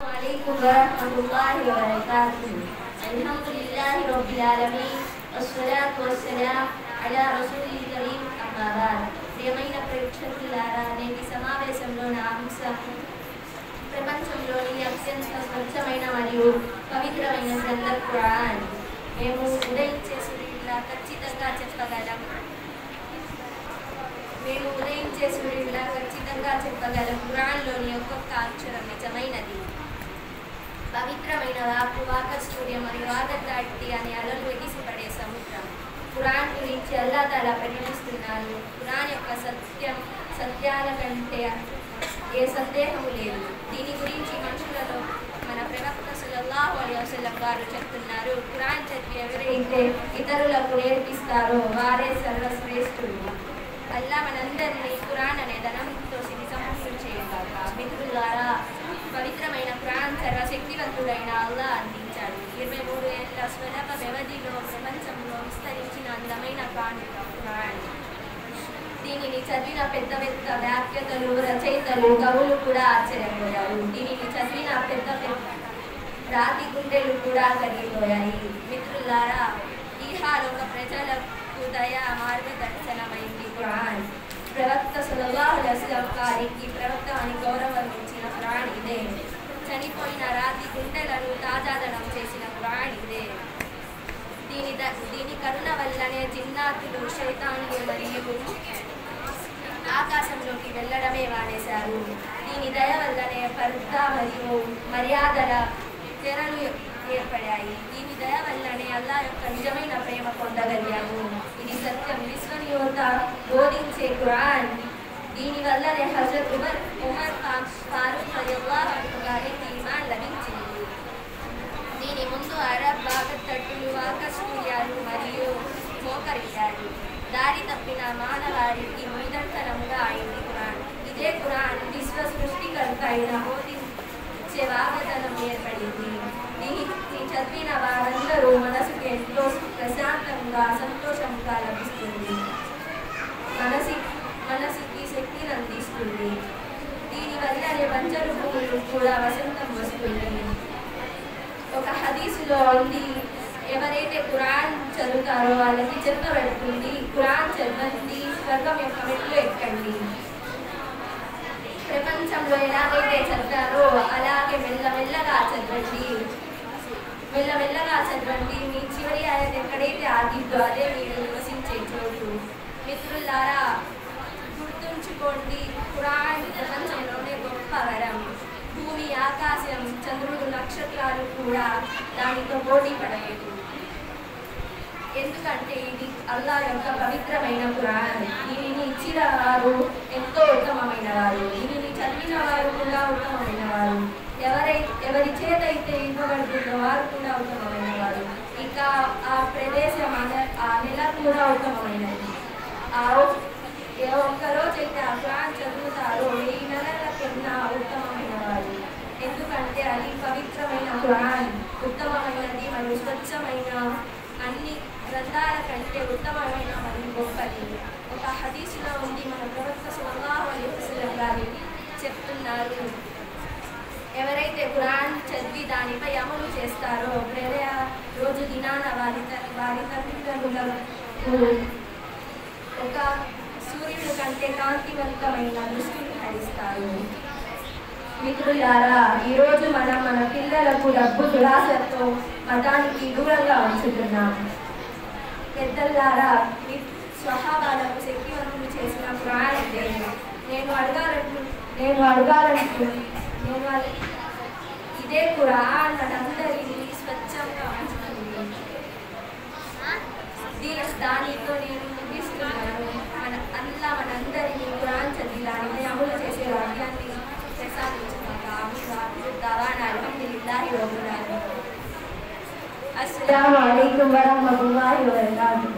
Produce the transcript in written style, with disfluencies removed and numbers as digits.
Assalamualaikum warahmatullahi wabarakatuh. Alhamdulillahi rabbil alamin. Wassalatu wassalam ala rasulil karim amma ba'd. ప్రియమైన ప్రేక్షకులారా, నేటి సమావేశంలో నా అంశం ప్రపంచంలోని అత్యంత స్వచ్ఛమైన మరియు పవిత్రమైన గ్రంథం ఖురాన్. మేము ఉదయించే సూర్యుడిలా ఖచ్చితంగా చెప్పగలం ఖురాన్లోని ఒక్కొక్క అక్షరం నిజమైనది. పవిత్రమైన వాకు, వాకస్తూర్యం మరియు వాగదాటి అనే అలలు ఎగిసిపడే సముద్రం. ఖురాన్ గురించి అల్లాహ్ తాలా ప్రకటిస్తున్నారు. ఖురాన్ యొక్క సత్యాల కంటే ఏ సందేహము లేదు. దీని గురించి మనుషులలో మన ప్రవక్త సల్లల్లాహు అలైహి వసల్లం గారు చెప్తున్నారు, ఖురాన్ చదివి ఎవరైతే ఇతరులకు నేర్పిస్తారో వారే సర్వశ్రేష్ఠులు. అల్లాహ్ మనందరినీ ఖురాన్ అనే ధనంతో సమృద్ధి చేయగాక. మిత్రులారా, పవిత్రమైన ఖురాన్ సర్వశక్తివంతుడైన అల్లాహ్ అందించాడు. 23 ఏళ్ల స్వల్ప వ్యవధిలో ప్రపంచంలో విస్తరించిన అందమైన కానుక ఖురాన్. దీనిని చదివిన పెద్ద పెద్ద వ్యాఖ్యాతలు, రచయితలు, కవులు కూడా ఆశ్చర్యపోయారు. దీనిని చదివిన పెద్ద పెద్ద రాతి గుండెలు కూడా కరిగిపోయాయి. మిత్రులారా, ఈహాలోక ప్రజలకు దయా మార్గదర్శనమైంది ఖురాన్. ప్రవక్త సల్లల్లాహు అలైహి వసల్లం గారికి ప్రవక్త అని గౌరవం ఇచ్చిన ఖురాన్ ఇదే. చనిపోయిన రాతి గుండెలను తాజాదనం చేసిన ఖురాన్ ఇదే. దీని కరుణ వల్లనే జిన్నాతులు, శైతానులు మరియు ఆకాశంలోకి వెళ్ళడమే మానేశారు. దీని దయ వల్లనే పర్దా మరియు మర్యాదల తెరలు ఏర్పడాయి. దీని దయ వల్లనే అల్లాహ్ యొక్క నిజమైన ప్రేమ పొందగలిగాము. ఇది సత్యం, విశ్వనీయత బోధించే ఖురాన్. దీని వల్లనే హజరత్ ఉమర్ ఫారూక్ రలియల్లాహు అన్హు గారికి ఈమాన్ లభించింది. దీని ముందు అరబ్ వాగతట్టులు, వాకస్తూర్యాలు మరియు మోకరిల్లారు. దారి తప్పిన మానవాళికి నిదర్శనంగా అయింది ఖురాన్. ఇదే ఖురాన్ విశ్వ సృష్టికర్త అయిన బోధించే వాగ్దానం ఏర్పడింది. దీన్ని చదివిన వారందరూ మనసుకు ఎంతో ప్రశాంతంగా, సంతోషంగా లభిస్తుంది. మనసుకి శక్తిని అందిస్తుంది. దీనివల్లనే పంచరు భూములు కూడా వసంతం వస్తుంది. ఒక హదీసులో ఉంది, ఎవరైతే ఖురాన్ చదువుతారో వాళ్ళకి చెప్పబడుతుంది, ఖురాన్ చదవండి, స్వర్గం యొక్క మెట్లు ఎక్కండి. ప్రపంచంలో ఎలాగైతే చదివారో అలాగే మెల్లమెల్లగా చదవండి. మీ చివరి ఆయత ఎక్కడైతే ఆగిద్దో అదే మీరు నివసించే చోటు. మిత్రులారా, గుర్తుంచుకోండి, ఖురాన్ ప్రపంచంలోనే గొప్ప వరం. భూమి, ఆకాశం, చంద్రుడు, నక్షత్రాలు కూడా దానితో పోటీ పడలేదు. ఎందుకంటే ఇది అల్లాహ్ యొక్క పవిత్రమైన ఖురాన్. దీనిని ఇచ్చిన వారు ఎంతో ఉత్తమమైన వారు, దీనిని చదివిన వారు కూడా ఉత్తమమైన వారు. ఎవరి చేతైతే ఇవ్వబడుతుందో వారు కూడా ఉత్తమమైన వారు. ఇంకా ఆ ప్రదేశం, ఆ నెల కూడా ఉత్తమమైనది. ఒక్కరోజైతే ఆ ఖురాన్ చదువుతారో 1000 నెలల కన్నా ఉత్తమమైన వారు. ఎందుకంటే అది పవిత్రమైన ఖురాన్ ఉత్తమమైనది మరియు స్వచ్ఛమైన, అన్ని గ్రంథాల కంటే ఉత్తమమైన మరియు గొప్పది. ఒక హదీసులో ఉంది, మన ప్రవక్త సల్లల్లాహు అలైహి వసల్లం గారు చెప్తున్నారు, ఎవరైతే ఖురాన్ చదివి దానిపై అమలు చేస్తారో ప్రళయ రోజు దినాన వారి తల్లిదండ్రులకు ఒక సూర్యుడు కంటే కాంతివంతమైన దృష్టిని హరిస్తారు. మిత్రులారా, ఈరోజు మనం మన పిల్లలకు డబ్బు, దురాశతో మతానికి దూరంగా ఉంచుతున్నాం. పెద్దలారా, మీ స్వహాబాలకు శక్తివంతులు చేసిన ఖురాన్ ఇదే. ఇదే ఖురాన్ మనందరినీ స్వచ్ఛంగా ఉంచుతుంది. దానితో నేను ముగిస్తున్నాను. అల్లాహ్ మనందరినీ ఖురాన్ చదివి దానిపై అమలు చేసే వాక్యాన్ని ప్రసాదించుగాక. అల్హమ్దులిల్లాహి రబ్బిల్ ఆలమీన్. అస్సలాము అలైకుం వరహ్మతుల్లాహి వబరకాతుహు.